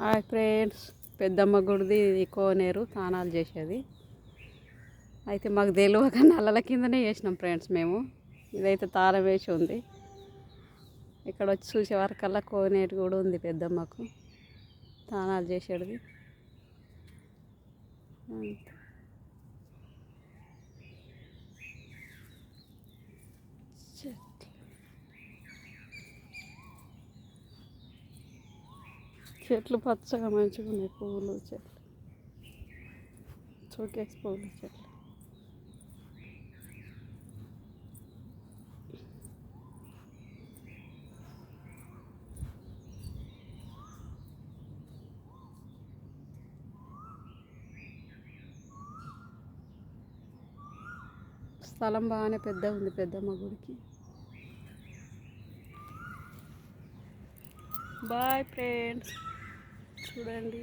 Hi friends, పెద్దమ్మ గుడిది ఇది కోనేరు తానాలు చేసేది. అయితే మాకు తెలియక నల్లల కిందనే చేసినాం ఫ్రెండ్స్. మేము ఇదైతే తాళం వేసి ఉంది. ఇక్కడ వచ్చి చూసే వరకల్లా కోనేరు కూడా ఉంది పెద్దమ్మకు తానాలు చేసేది. చెట్లు పచ్చగా మంచిగా ఉన్నాయి, పువ్వులు చెట్లు, షోకేస్ పువ్వులు చెట్లు. స్థలం బాగానే పెద్ద ఉంది పెద్దమ్మ గుడికి. బాయ్ ఫ్రెండ్స్, చూడండి.